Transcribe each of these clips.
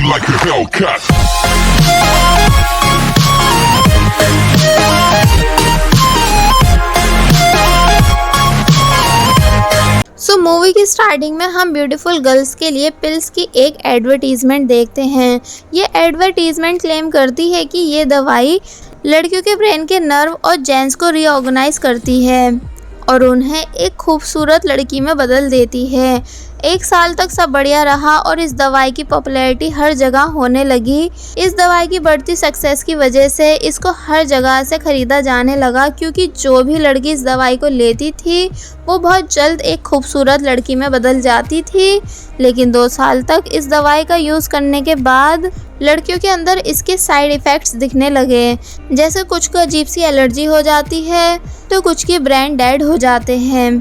like a Hellcat. Movie की starting में हम ब्यूटीफुल गर्ल्स के लिए पिल्स की एक एडवर्टीजमेंट देखते हैं। ये एडवर्टीजमेंट क्लेम करती है कि ये दवाई लड़कियों के ब्रेन के नर्व और जेन्स को रीऑर्गेनाइज करती है और उन्हें एक खूबसूरत लड़की में बदल देती है। 1 साल तक सब बढ़िया रहा और इस दवाई की पॉपुलैरिटी हर जगह होने लगी। इस दवाई की बढ़ती सक्सेस की वजह से इसको हर जगह से ख़रीदा जाने लगा, क्योंकि जो भी लड़की इस दवाई को लेती थी वो बहुत जल्द एक खूबसूरत लड़की में बदल जाती थी। लेकिन 2 साल तक इस दवाई का यूज़ करने के बाद लड़कियों के अंदर इसके साइड इफ़ेक्ट्स दिखने लगे, जैसे कुछ को अजीब सी एलर्जी हो जाती है तो कुछ के ब्रेन डेड हो जाते हैं,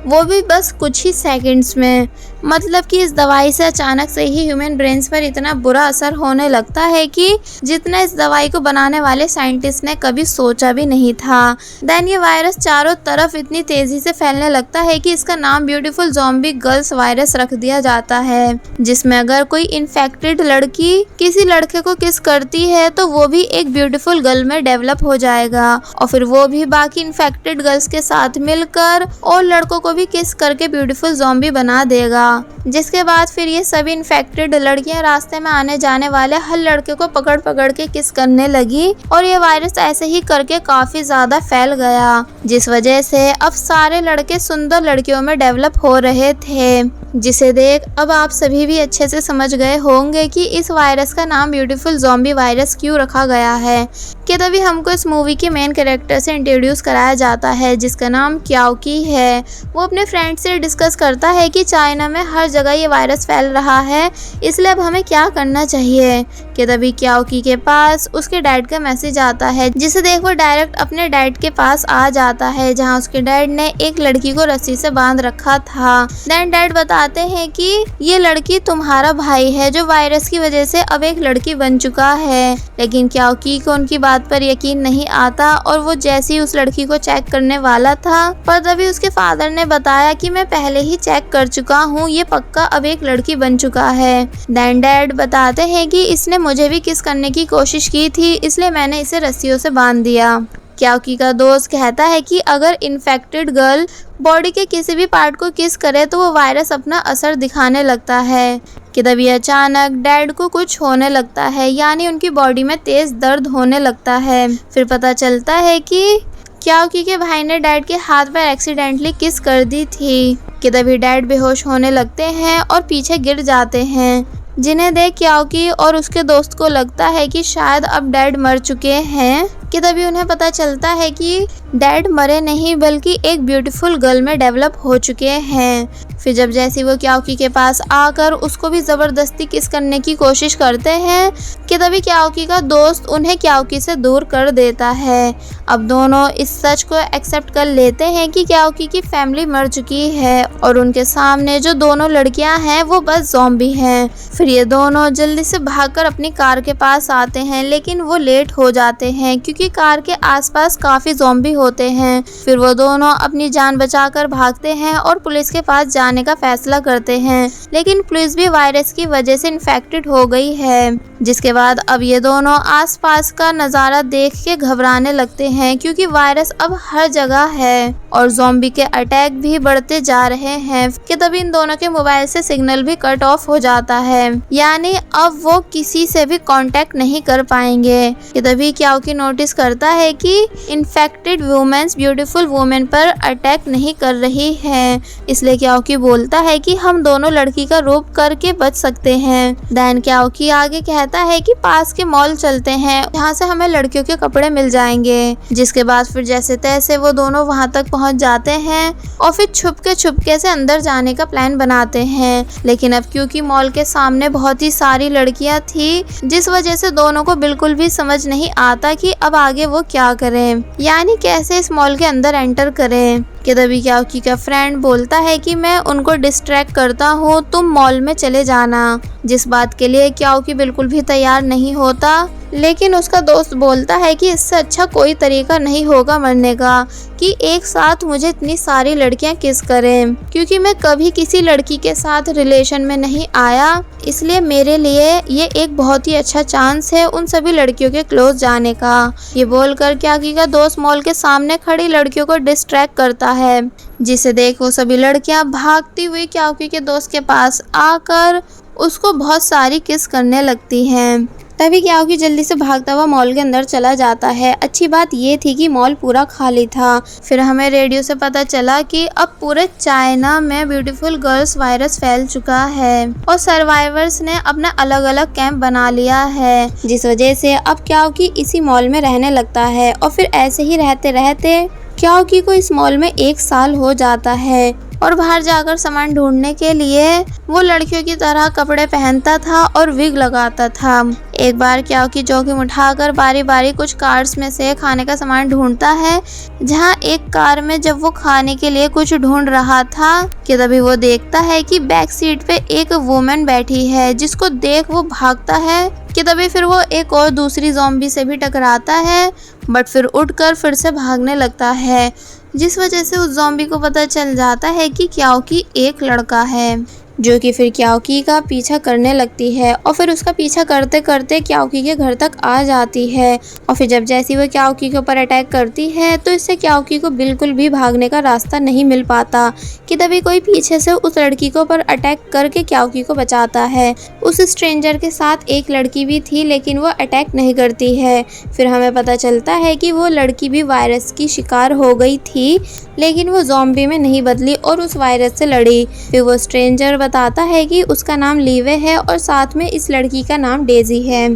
वो भी बस कुछ ही सेकंड्स में। मतलब कि इस दवाई से अचानक से ही ह्यूमन ब्रेन्स पर इतना बुरा असर होने लगता है कि जितना इस दवाई को बनाने वाले साइंटिस्ट ने कभी सोचा भी नहीं था। देन ये वायरस चारों तरफ इतनी तेज़ी से फैलने लगता है कि इसका नाम ब्यूटीफुल ज़ॉम्बी गर्ल्स वायरस रख दिया जाता है, जिसमें अगर कोई इन्फेक्टेड लड़की किसी लड़के को किस करती है तो वो भी एक ब्यूटीफुल गर्ल में डेवलप हो जाएगा और फिर वो भी बाकी इन्फेक्टेड गर्ल्स के साथ मिलकर और लड़कों को भी किस करके ब्यूटीफुल ज़ॉम्बी बना देगा। जिसके बाद फिर ये सभी इन्फेक्टेड लड़कियां रास्ते में आने जाने वाले हर लड़के को पकड़ पकड़ के किस करने लगी और ये वायरस ऐसे ही करके काफी ज्यादा फैल गया, जिस वजह से अब सारे लड़के सुंदर लड़कियों में डेवलप हो रहे थे। जिसे देख अब आप सभी भी अच्छे से समझ गए होंगे कि इस वायरस का नाम ब्यूटीफुल ज़ॉम्बी वायरस क्यों रखा गया है। कि तभी हमको इस मूवी के मेन कैरेक्टर से इंट्रोड्यूस कराया जाता है, जिसका नाम क्याओकी है। वो अपने फ्रेंड से डिस्कस करता है कि चाइना में हर जगह ये वायरस फैल रहा है, इसलिए अब हमें क्या करना चाहिए। कि तभी क्याओकी के पास उसके डैड का मैसेज आता है, जिसे देख वो डायरेक्ट अपने डैड के पास आ जाता है, जहाँ उसके डैड ने एक लड़की को रस्सी से बांध रखा था। देन डैड बताते हैं कि ये लड़की तुम्हारा भाई है जो वायरस की वजह से अब एक लड़की बन चुका है। लेकिन क्याओकी को उनकी बात पर यकीन नहीं आता और वो जैसे ही उस लड़की को चेक करने वाला था, पर तभी उसके फादर ने बताया कि मैं पहले ही चेक कर चुका हूँ, ये पक्का अब एक लड़की बन चुका है। देन डैड बताते हैं कि इसने मुझे भी किस करने की कोशिश की थी, इसलिए मैंने इसे रस्सियों से बांध दिया। क्याओकी का दोस्त कहता है कि अगर इन्फेक्टेड गर्ल बॉडी के किसी भी पार्ट को किस करे तो वो वायरस अपना असर दिखाने लगता है। कि तभी अचानक डैड को कुछ होने लगता है, यानी उनकी बॉडी में तेज दर्द होने लगता है। फिर पता चलता है कि क्याओकी के भाई ने डैड के हाथ पर एक्सीडेंटली किस कर दी थी। कि तभी डैड बेहोश होने लगते हैं और पीछे गिर जाते हैं, जिन्हें देख क्याओकी और उसके दोस्त को लगता है कि शायद अब डैड मर चुके हैं। कि तभी उन्हें पता चलता है कि डैड मरे नहीं बल्कि एक ब्यूटीफुल गर्ल में डेवलप हो चुके हैं। फिर जब जैसे वो क्याओकी के पास आकर उसको भी ज़बरदस्ती किस करने की कोशिश करते हैं, कि तभी क्याओकी का दोस्त उन्हें क्याओकी से दूर कर देता है। अब दोनों इस सच को एक्सेप्ट कर लेते हैं कि क्याओकी की फैमिली मर चुकी है और उनके सामने जो दोनों लड़कियां हैं वो बस ज़ॉम्बी हैं। फिर ये दोनों जल्दी से भागकर अपनी कार के पास आते हैं, लेकिन वो लेट हो जाते हैं क्योंकि कार के आसपास काफ़ी ज़ॉम्बी होते हैं। फिर वो दोनों अपनी जान बचाकर भागते हैं और पुलिस के पास जाने का फैसला करते हैं, लेकिन पुलिस भी वायरस की वजह से इन्फेक्टेड हो गई है। जिसके बाद अब ये दोनों आसपास का नज़ारा देख के घबराने लगते हैं, क्योंकि वायरस अब हर जगह है और ज़ॉम्बी के अटैक भी बढ़ते जा रहे हैं। कि तभी इन दोनों के मोबाइल से सिग्नल भी कट ऑफ हो जाता है, यानी अब वो किसी से भी कांटेक्ट नहीं कर पाएंगे। कि तभी क्याओकी नोटिस करता है कि इन्फेक्टेड वुमेन्स ब्यूटीफुल वुमेन पर अटैक नहीं कर रही है, इसलिए क्याओकी बोलता है कि हम दोनों लड़की का रूप करके बच सकते हैं। देन क्याओकी आगे कहता है कि पास के मॉल चलते हैं, जहाँ से हमें लड़कियों के कपड़े मिल जाएंगे। जिसके बाद फिर जैसे तैसे वो दोनों वहाँ तक पहुँच जाते हैं और फिर छुपके से अंदर जाने का प्लान बनाते हैं। लेकिन अब क्योंकि मॉल के सामने बहुत ही सारी लड़कियाँ थी, जिस वजह से दोनों को बिल्कुल भी समझ नहीं आता कि अब आगे वो क्या करें, यानी कैसे इस मॉल के अंदर एंटर करें। कि तभी क्याओकी का फ्रेंड बोलता है कि मैं उनको डिस्ट्रैक्ट करता हूँ, तुम मॉल में चले जाना। जिस बात के लिए क्याओकी बिल्कुल भी तैयार नहीं होता, लेकिन उसका दोस्त बोलता है कि इससे अच्छा कोई तरीका नहीं होगा मरने का कि एक साथ मुझे इतनी सारी लड़कियां किस करें, क्योंकि मैं कभी किसी लड़की के साथ रिलेशन में नहीं आया, इसलिए मेरे लिए ये एक बहुत ही अच्छा चांस है उन सभी लड़कियों के क्लोज जाने का। ये बोलकर क्याओकी का दोस्त मॉल के सामने खड़ी लड़कियों को डिस्ट्रैक्ट करता है, जिसे देख वो सभी लड़कियां भागती हुई क्याओकी के दोस्त के पास आकर उसको बहुत सारी किस करने लगती हैं। तभी क्याओकी जल्दी से भागता हुआ मॉल के अंदर चला जाता है। अच्छी बात ये थी कि मॉल पूरा खाली था। फिर हमें रेडियो से पता चला कि अब पूरे चाइना में ब्यूटीफुल गर्ल्स वायरस फैल चुका है और सर्वाइवर्स ने अपना अलग अलग कैंप बना लिया है, जिस वजह से अब क्याओकी इसी मॉल में रहने लगता है। और फिर ऐसे ही रहते रहते क्याओकी को इस मॉल में 1 साल हो जाता है और बाहर जाकर सामान ढूंढने के लिए वो लड़कियों की तरह कपड़े पहनता था और विग लगाता था। एक बार क्याओकी जोखिम उठाकर बारी बारी कुछ कार्स में से खाने का सामान ढूंढता है, जहां एक कार में जब वो खाने के लिए कुछ ढूंढ रहा था कि तभी वो देखता है कि बैक सीट पे एक वुमेन बैठी है, जिसको देख वो भागता है कि तभी फिर वो एक और दूसरी ज़ॉम्बी से भी टकराता है, बट फिर उठकर फिर से भागने लगता है, जिस वजह से उस ज़ॉम्बी को पता चल जाता है कि क्याओकी एक लड़का है, जो कि फिर क्याओकी का पीछा करने लगती है और फिर उसका पीछा करते करते क्याओकी के घर तक आ जाती है। और फिर जब जैसी वो क्याओकी के ऊपर अटैक करती है तो इससे क्याओकी को बिल्कुल भी भागने का रास्ता नहीं मिल पाता कि तभी कोई पीछे से उस लड़की को ऊपर अटैक करके क्याओकी को बचाता है। उस स्ट्रेंजर के साथ एक लड़की भी थी, लेकिन वो अटैक नहीं करती है। फिर हमें पता चलता है कि वो लड़की भी वायरस की शिकार हो गई थी, लेकिन वो ज़ॉम्बी में नहीं बदली और उस वायरस से लड़ी। फिर वो स्ट्रेंजर बताता है कि उसका नाम लीवे है और साथ में इस लड़की का नाम डेजी है।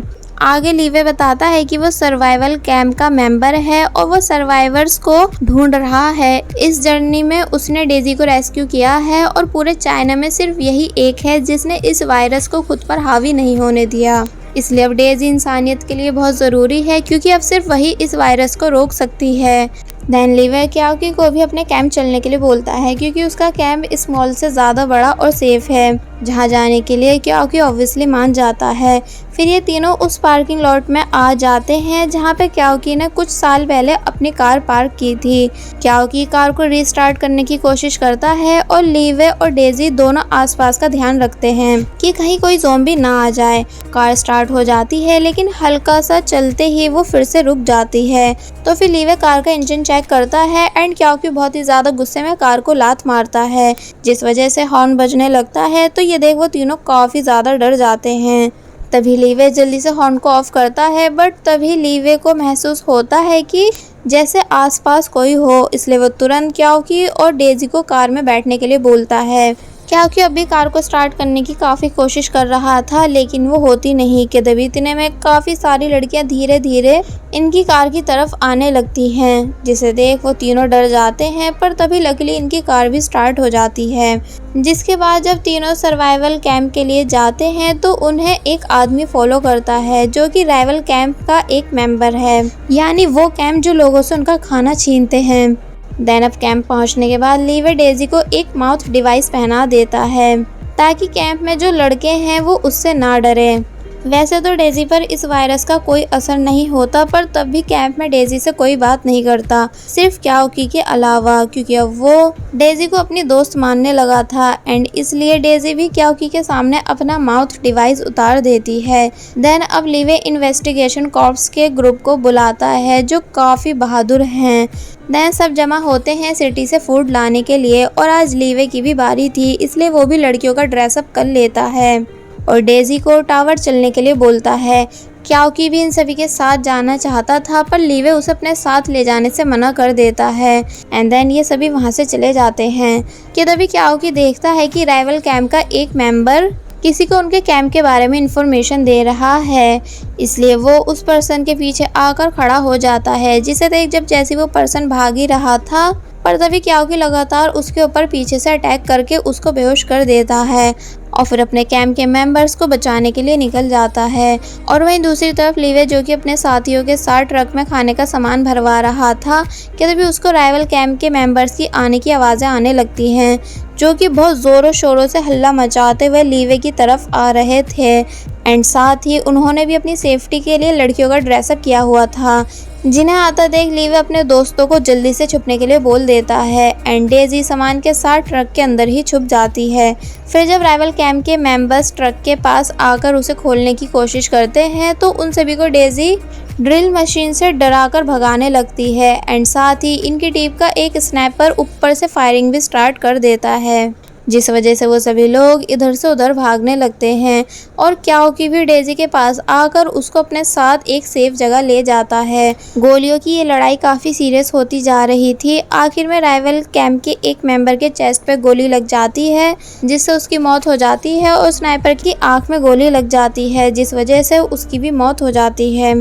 आगे लीवे बताता है कि वो सर्वाइवल कैंप का मेंबर है और वो सर्वाइवर्स को ढूंढ रहा है। इस जर्नी में उसने डेजी को रेस्क्यू किया है और पूरे चाइना में सिर्फ यही एक है जिसने इस वायरस को खुद पर हावी नहीं होने दिया। इसलिए अब डेजी इंसानियत के लिए बहुत ज़रूरी है, क्योंकि अब सिर्फ वही इस वायरस को रोक सकती है। देन लीवे क्याओकी को भी अपने कैंप चलने के लिए बोलता है, क्योंकि उसका कैंप इस मॉल से ज़्यादा बड़ा और सेफ है, जहां जाने के लिए क्याओकी ऑब्वियसली मान जाता है। फिर ये तीनों उस पार्किंग लॉट में आ जाते हैं जहां पे क्याओकी ने कुछ साल पहले अपनी कार पार्क की थी। क्याओकी कार को रीस्टार्ट करने की कोशिश करता है और लीवे और डेजी दोनों आसपास का ध्यान रखते हैं कि कहीं कोई ज़ॉम्बी ना आ जाए। कार स्टार्ट हो जाती है, लेकिन हल्का सा चलते ही वो फिर से रुक जाती है। तो फिर लीवे कार का इंजन चेक करता है एंड क्याओकी बहुत ही ज़्यादा गुस्से में कार को लात मारता है, जिस वजह से हॉर्न बजने लगता है। तो ये देख वो तीनों काफ़ी ज़्यादा डर जाते हैं। तभी लीवे जल्दी से हॉर्न को ऑफ करता है, बट तभी लीवे को महसूस होता है कि जैसे आसपास कोई हो, इसलिए वो तुरंत क्याओकी और डेजी को कार में बैठने के लिए बोलता है। क्याओकी अभी कार को स्टार्ट करने की काफ़ी कोशिश कर रहा था, लेकिन वो होती नहीं कि तभी इतने में काफ़ी सारी लड़कियां धीरे धीरे इनकी कार की तरफ आने लगती हैं, जिसे देख वो तीनों डर जाते हैं। पर तभी लकीली इनकी कार भी स्टार्ट हो जाती है, जिसके बाद जब तीनों सर्वाइवल कैंप के लिए जाते हैं तो उन्हें एक आदमी फॉलो करता है, जो कि राइवल कैंप का एक मेंबर है, यानी वो कैंप जो लोगों से उनका खाना छीनते हैं। देन अब कैंप पहुंचने के बाद लीवे डेजी को एक माउथ डिवाइस पहना देता है, ताकि कैंप में जो लड़के हैं वो उससे ना डरे। वैसे तो डेजी पर इस वायरस का कोई असर नहीं होता, पर तब भी कैंप में डेजी से कोई बात नहीं करता, सिर्फ क्याओकी के अलावा, क्योंकि अब वो डेजी को अपनी दोस्त मानने लगा था एंड इसलिए डेजी भी क्याओकी के सामने अपना माउथ डिवाइस उतार देती है। देन अब लीवे इन्वेस्टिगेशन कॉर्प्स के ग्रुप को बुलाता है, जो काफ़ी बहादुर हैं। देन सब जमा होते हैं सिटी से फूड लाने के लिए, और आज लीवे की भी बारी थी, इसलिए वो भी लड़कियों का ड्रेसअप कर लेता है और डेजी को टावर चलने के लिए बोलता है। क्याओकी भी इन सभी के साथ जाना चाहता था, पर लीवे उसे अपने साथ ले जाने से मना कर देता है। एंड देन ये सभी वहाँ से चले जाते हैं कि तभी क्याओकी देखता है कि राइवल कैंप का एक मेंबर किसी को उनके कैंप के बारे में इंफॉर्मेशन दे रहा है, इसलिए वो उस पर्सन के पीछे आकर खड़ा हो जाता है, जिसे देख जब जैसे वो पर्सन भाग ही रहा था पर तभी क्याओकी लगातार उसके ऊपर पीछे से अटैक करके उसको बेहोश कर देता है और फिर अपने कैंप के मेंबर्स को बचाने के लिए निकल जाता है। और वहीं दूसरी तरफ लीवे जो कि अपने साथियों के साथ ट्रक में खाने का सामान भरवा रहा था कि तभी उसको राइवल कैंप के मेंबर्स की आने की आवाज़ें आने लगती हैं, जो कि बहुत ज़ोरों शोरों से हल्ला मचाते हुए लीवे की तरफ आ रहे थे। एंड साथ ही उन्होंने भी अपनी सेफ्टी के लिए लड़कियों का ड्रेसअप किया हुआ था, जिन्हें आता देख लीवे अपने दोस्तों को जल्दी से छुपने के लिए बोल देता है। एंड डेजी सामान के साथ ट्रक के अंदर ही छुप जाती है। फिर जब राइवल कैंप के मेंबर्स ट्रक के पास आकर उसे खोलने की कोशिश करते हैं तो उन सभी को डेजी ड्रिल मशीन से डराकर भगाने लगती है। एंड साथ ही इनकी टीम का एक स्नाइपर ऊपर से फायरिंग भी स्टार्ट कर देता है, जिस वजह से वो सभी लोग इधर से उधर भागने लगते हैं। और क्याओकी भी डेजी के पास आकर उसको अपने साथ एक सेफ जगह ले जाता है। गोलियों की ये लड़ाई काफ़ी सीरियस होती जा रही थी। आखिर में राइवल कैंप के एक मेंबर के चेस्ट पे गोली लग जाती है, जिससे उसकी मौत हो जाती है और स्नाइपर की आंख में गोली लग जाती है, जिस वजह से उसकी भी मौत हो जाती है।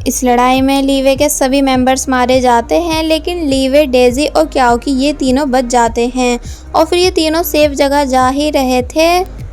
इस लड़ाई में लीवे के सभी मेंबर्स मारे जाते हैं, लेकिन लीवे, डेजी और क्याओकी ये तीनों बच जाते हैं। और फिर ये तीनों सेफ जगह जा ही रहे थे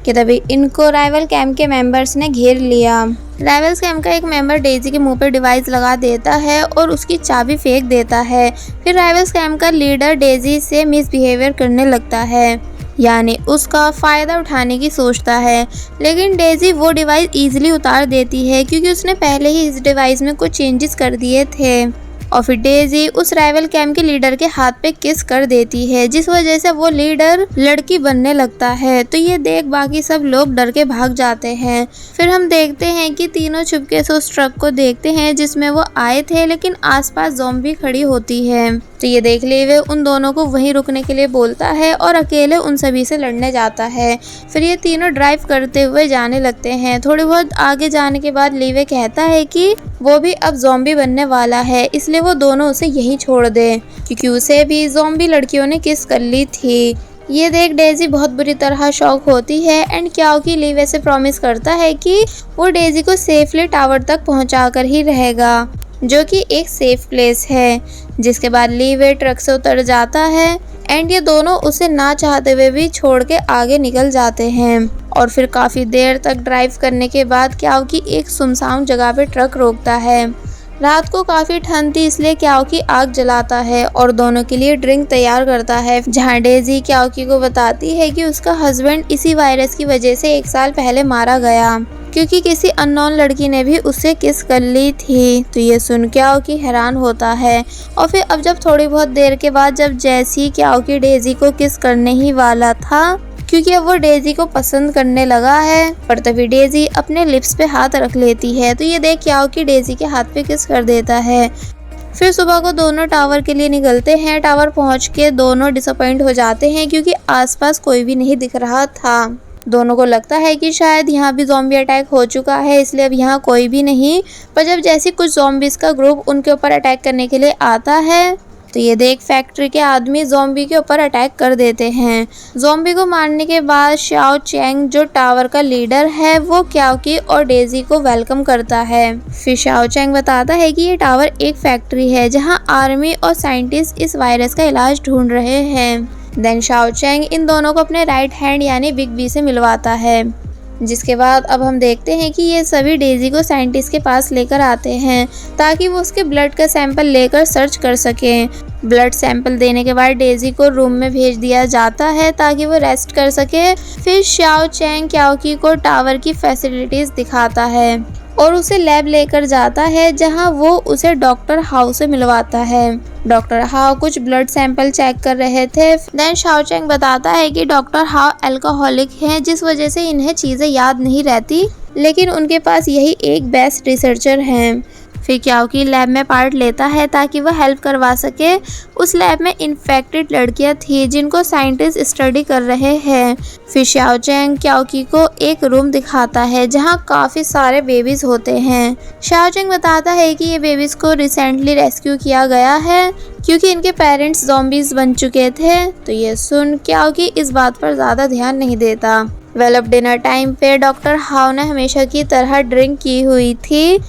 कि तभी इनको राइवल कैंप के मेंबर्स ने घेर लिया। राइवल्स कैंप का एक मेंबर डेजी के मुंह पर डिवाइस लगा देता है और उसकी चाबी फेंक देता है। फिर राइवल्स कैंप का लीडर डेजी से मिसबिहेवियर करने लगता है, यानी उसका फ़ायदा उठाने की सोचता है। लेकिन डेजी वो डिवाइस ईजिली उतार देती है, क्योंकि उसने पहले ही इस डिवाइस में कुछ चेंजेस कर दिए थे। और फिर डेजी उस राइवल कैंप के लीडर के हाथ पे किस कर देती है, जिस वजह से वो लीडर लड़की बनने लगता है। तो ये देख बाकी सब लोग डर के भाग जाते हैं। फिर हम देखते हैं कि तीनों चुपके से उस ट्रक को देखते हैं जिसमें वो आए थे, लेकिन आसपास ज़ॉम्बी खड़ी होती है। तो ये देख लीवे उन दोनों को वहीं रुकने के लिए बोलता है और अकेले उन सभी से लड़ने जाता है। फिर ये तीनों ड्राइव करते हुए जाने लगते हैं। थोड़ी बहुत आगे जाने के बाद लीवे कहता है कि वो भी अब ज़ॉम्बी बनने वाला है, इसलिए वो दोनों उसे यहीं छोड़ दे, क्योंकि उसे भी ज़ॉम्बी लड़कियों ने किस कर ली थी। ये देख डेजी बहुत बुरी तरह शॉक होती है। एंड क्याओकी लीवे से प्रॉमिस करता है कि वो डेजी को सेफली टावर तक पहुंचा कर ही रहेगा, जो कि एक सेफ प्लेस है। जिसके बाद लीवे ट्रक से उतर जाता है एंड ये दोनों उसे ना चाहते हुए भी छोड़ के आगे निकल जाते हैं। और फिर काफ़ी देर तक ड्राइव करने के बाद क्याओकी एक सुनसान जगह पे ट्रक रोकता है। रात को काफ़ी ठंड थी, इसलिए क्याओकी आग जलाता है और दोनों के लिए ड्रिंक तैयार करता है, जहाँ डेजी क्याओकी को बताती है कि उसका हस्बैंड इसी वायरस की वजह से 1 साल पहले मारा गया, क्योंकि किसी अननोन लड़की ने भी उससे किस कर ली थी। तो ये सुन क्याओकी हैरान होता है। और फिर अब जब थोड़ी बहुत देर के बाद जब जैसी क्याओकी डेजी को किस करने ही वाला था, क्योंकि अब वो डेजी को पसंद करने लगा है, पर तभी डेजी अपने लिप्स पे हाथ रख लेती है। तो ये देख क्याओकी डेजी के हाथ पे किस कर देता है। फिर सुबह को दोनों टावर के लिए निकलते हैं। टावर पहुंच के दोनों डिसअपॉइंट हो जाते हैं, क्योंकि आसपास कोई भी नहीं दिख रहा था। दोनों को लगता है कि शायद यहाँ भी ज़ॉम्बी अटैक हो चुका है, इसलिए अब यहाँ कोई भी नहीं। पर जब जैसे कुछ ज़ॉम्बीज़ का ग्रुप उनके ऊपर अटैक करने के लिए आता है, तो ये देख फैक्ट्री के आदमी ज़ॉम्बी के ऊपर अटैक कर देते हैं। ज़ॉम्बी को मारने के बाद शाओ चैंग, जो टावर का लीडर है, वो क्याओकी और डेजी को वेलकम करता है। फिर शाओ चैंग बताता है कि ये टावर एक फैक्ट्री है, जहाँ आर्मी और साइंटिस्ट इस वायरस का इलाज ढूंढ रहे हैं। देन शाओ चैंग इन दोनों को अपने राइट हैंड यानी बिग बी से मिलवाता है। जिसके बाद अब हम देखते हैं कि ये सभी डेजी को साइंटिस्ट के पास लेकर आते हैं, ताकि वो उसके ब्लड का सैंपल लेकर सर्च कर सकें। ब्लड सैंपल देने के बाद डेजी को रूम में भेज दिया जाता है, ताकि वो रेस्ट कर सके। फिर शाओ चैंग क्याओकी को टावर की फैसिलिटीज़ दिखाता है और उसे लैब लेकर जाता है, जहां वो उसे डॉक्टर हाउ से मिलवाता है। डॉक्टर हाउ कुछ ब्लड सैंपल चेक कर रहे थे। देन शाओ चैंग बताता है कि डॉक्टर हाउ अल्कोहलिक हैं, जिस वजह से इन्हें चीज़ें याद नहीं रहती, लेकिन उनके पास यही एक बेस्ट रिसर्चर हैं। फिर क्याओकी लैब में पार्ट लेता है ताकि वह हेल्प करवा सके। उस लैब में इन्फेक्टेड लड़कियां थी, जिनको साइंटिस्ट स्टडी कर रहे हैं। फिर शाओ चैंग क्याओकी को एक रूम दिखाता है, जहां काफ़ी सारे बेबीज़ होते हैं। शाओ चैंग बताता है कि ये बेबीज़ को रिसेंटली रेस्क्यू किया गया है, क्योंकि इनके पेरेंट्स ज़ॉम्बीज़ बन चुके थे। तो ये सुन क्याओकी इस बात पर ज़्यादा ध्यान नहीं देता। वेल, अब डिनर टाइम पे डॉक्टर हाउ ने हमेशा की तरह ड्रिंक की हुई थी,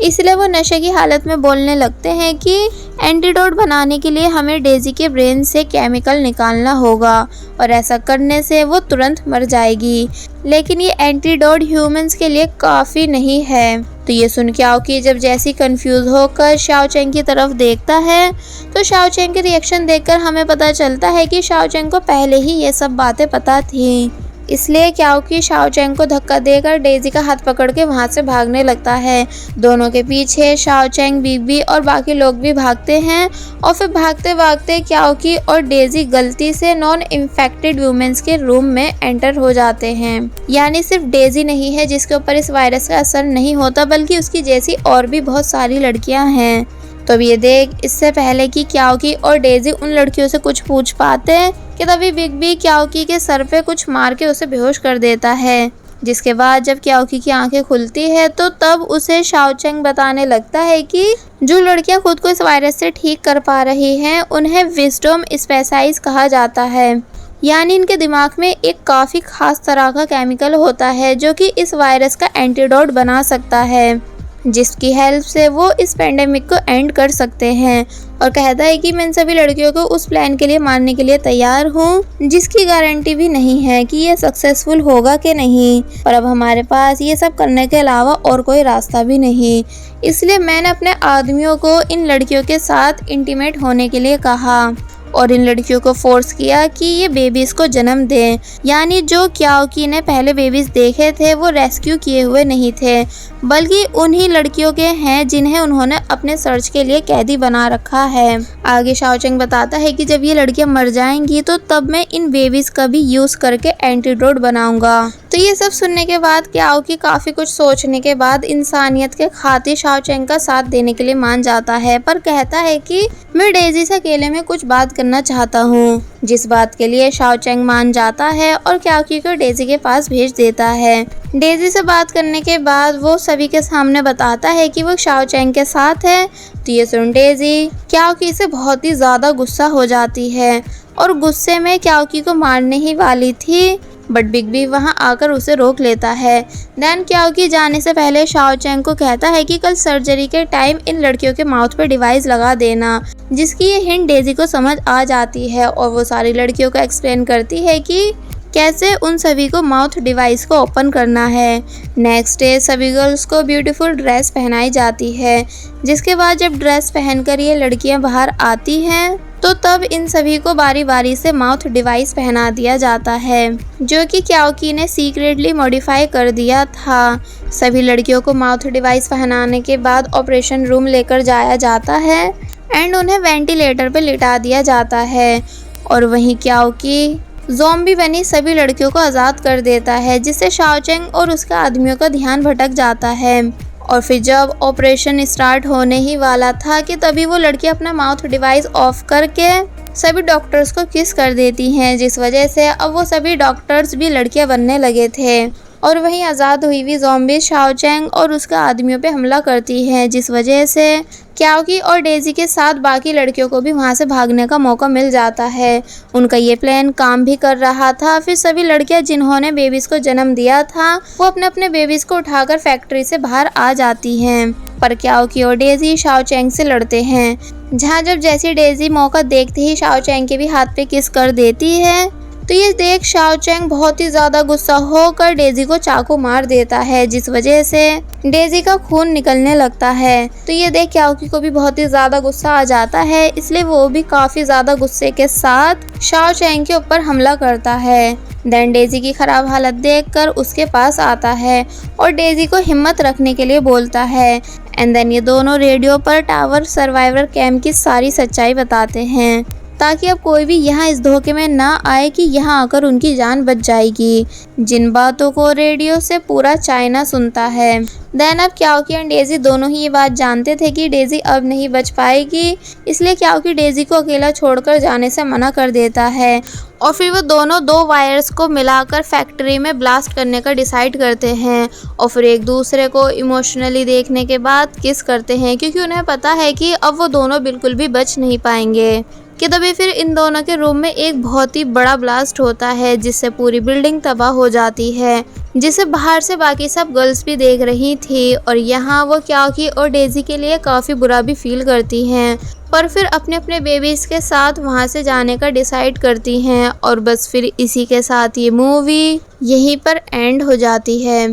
इसलिए वो नशे की हालत में बोलने लगते हैं कि एंटीडोट बनाने के लिए हमें डेजी के ब्रेन से केमिकल निकालना होगा और ऐसा करने से वो तुरंत मर जाएगी। लेकिन ये एंटीडोट ह्यूमंस के लिए काफ़ी नहीं है। तो ये सुन के आओकी जब जैसी कंफ्यूज होकर शाओ चैंग की तरफ देखता है तो शाओ चैंग के रिएक्शन देखकर हमें पता चलता है कि शाओ चैंग को पहले ही ये सब बातें पता थी। इसलिए क्याओकी शाओ चैंग को धक्का देकर डेजी का हाथ पकड़ के वहाँ से भागने लगता है। दोनों के पीछे शाओ चैंग, बीबी और बाकी लोग भी भागते हैं और फिर भागते भागते क्याओकी और डेजी गलती से नॉन इन्फेक्टेड वुमेन्स के रूम में एंटर हो जाते हैं। यानी सिर्फ डेजी नहीं है जिसके ऊपर इस वायरस का असर नहीं होता, बल्कि उसकी जैसी और भी बहुत सारी लड़कियां हैं। तो अब ये देख, इससे पहले कि क्याओकी और डेजी उन लड़कियों से कुछ पूछ पाते कि तभी बिग बी क्याओकी के सर पे कुछ मार के उसे बेहोश कर देता है। जिसके बाद जब क्याओकी की आंखें खुलती है तो तब उसे शाओ चैंग बताने लगता है कि जो लड़कियां खुद को इस वायरस से ठीक कर पा रही हैं उन्हें विजडम स्पेसाइज कहा जाता है। यानी इनके दिमाग में एक काफ़ी खास तरह का केमिकल होता है जो कि इस वायरस का एंटीडोट बना सकता है, जिसकी हेल्प से वो इस पेंडेमिक को एंड कर सकते हैं। और कहता है कि मैं इन सभी लड़कियों को उस प्लान के लिए मारने के लिए तैयार हूँ, जिसकी गारंटी भी नहीं है कि ये सक्सेसफुल होगा कि नहीं। पर अब हमारे पास ये सब करने के अलावा और कोई रास्ता भी नहीं। इसलिए मैंने अपने आदमियों को इन लड़कियों के साथ इंटीमेट होने के लिए कहा और इन लड़कियों को फोर्स किया कि ये बेबीज़ को जन्म दें। यानी जो क्याओकी ने पहले बेबीज़ देखे थे वो रेस्क्यू किए हुए नहीं थे, बल्कि उन्हीं लड़कियों के हैं जिन्हें उन्होंने अपने सर्च के लिए कैदी बना रखा है। आगे शाओ चैंग बताता है कि जब ये लड़कियां मर जाएंगी तो तब मैं इन बेबीज़ का भी यूज़ करके एंटीडोट बनाऊंगा। तो ये सब सुनने के बाद क्याओकी काफ़ी कुछ सोचने के बाद इंसानियत के खातिर शाओ चैंग का साथ देने के लिए मान जाता है, पर कहता है कि मैं डेजी से अकेले में कुछ बात करना चाहता हूँ। जिस बात के लिए शाओ चैंग मान जाता है और क्याओकी को डेजी के पास भेज देता है। डेजी से बात करने के बाद वो सभी के सामने बताता है कि वो शाओ चैंग के साथ है। तो ये सुन डेजी क्याओकी से बहुत ही ज़्यादा गुस्सा हो जाती है और गुस्से में क्याओकी को मारने ही वाली थी, बट बिग बी वहाँ आकर उसे रोक लेता है। देन क्याओकी जाने से पहले शाओ चैंग को कहता है कि कल सर्जरी के टाइम इन लड़कियों के माउथ पे डिवाइस लगा देना, जिसकी ये हिंट डेजी को समझ आ जाती है और वो सारी लड़कियों को एक्सप्लेन करती है कि कैसे उन सभी को माउथ डिवाइस को ओपन करना है। नेक्स्ट डे सभी गर्ल्स को ब्यूटीफुल ड्रेस पहनाई जाती है, जिसके बाद जब ड्रेस पहनकर ये लड़कियां बाहर आती हैं तो तब इन सभी को बारी बारी से माउथ डिवाइस पहना दिया जाता है, जो कि क्याओकी ने सीक्रेटली मॉडिफाई कर दिया था। सभी लड़कियों को माउथ डिवाइस पहनाने के बाद ऑपरेशन रूम लेकर जाया जाता है एंड उन्हें वेंटिलेटर पर लिटा दिया जाता है। और वहीं क्याओकी ज़ॉम्बी बनी सभी लड़कियों को आज़ाद कर देता है, जिससे शाओ चैंग और उसके आदमियों का ध्यान भटक जाता है। और फिर जब ऑपरेशन स्टार्ट होने ही वाला था कि तभी वो लड़की अपना माउथ डिवाइस ऑफ करके सभी डॉक्टर्स को किस कर देती हैं, जिस वजह से अब वो सभी डॉक्टर्स भी लड़कियां बनने लगे थे। और वहीं आज़ाद हुई हुई ज़ॉम्बी शाओ चैंग और उसके आदमियों पे हमला करती हैं, जिस वजह से क्याओकी और डेजी के साथ बाकी लड़कियों को भी वहाँ से भागने का मौका मिल जाता है। उनका ये प्लान काम भी कर रहा था। फिर सभी लड़कियां जिन्होंने बेबीज़ को जन्म दिया था वो अपने अपने बेबीज़ को उठाकर फैक्ट्री से बाहर आ जाती हैं, पर क्याओकी और डेजी शाओ चैंग से लड़ते हैं, जहाँ जब जैसी डेजी मौका देखते ही शाओ चैंग के भी हाथ पे किस कर देती है। तो ये देख शाओ चैंग बहुत ही ज़्यादा गुस्सा होकर डेजी को चाकू मार देता है, जिस वजह से डेजी का खून निकलने लगता है। तो ये देख क्याओकी को भी बहुत ही ज़्यादा गुस्सा आ जाता है, इसलिए वो भी काफ़ी ज़्यादा गुस्से के साथ शाओ चैंग के ऊपर हमला करता है। देन डेजी की ख़राब हालत देखकर उसके पास आता है और डेजी को हिम्मत रखने के लिए बोलता है। एंड देन ये दोनों रेडियो पर टावर सर्वाइवर कैंप की सारी सच्चाई बताते हैं, ताकि अब कोई भी यहाँ इस धोखे में ना आए कि यहाँ आकर उनकी जान बच जाएगी, जिन बातों को रेडियो से पूरा चाइना सुनता है। देन अब क्याओकी और डेजी दोनों ही ये बात जानते थे कि डेजी अब नहीं बच पाएगी, इसलिए क्याओकी डेजी को अकेला छोड़कर जाने से मना कर देता है। और फिर वो दोनों दो वायर्स को मिलाकर फैक्ट्री में ब्लास्ट करने का डिसाइड करते हैं और फिर एक दूसरे को इमोशनली देखने के बाद किस करते हैं, क्योंकि उन्हें पता है कि अब वो दोनों बिल्कुल भी बच नहीं पाएंगे। कि तभी फिर इन दोनों के रूम में एक बहुत ही बड़ा ब्लास्ट होता है, जिससे पूरी बिल्डिंग तबाह हो जाती है जिसे बाहर से बाकी सब गर्ल्स भी देख रही थी और यहाँ वो क्याओकी और डेजी के लिए काफ़ी बुरा भी फील करती हैं, पर फिर अपने अपने बेबीज़ के साथ वहाँ से जाने का डिसाइड करती हैं और बस फिर इसी के साथ ये मूवी यहीं पर एंड हो जाती है।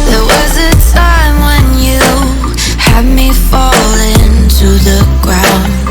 There was a time when you had me falling to the ground.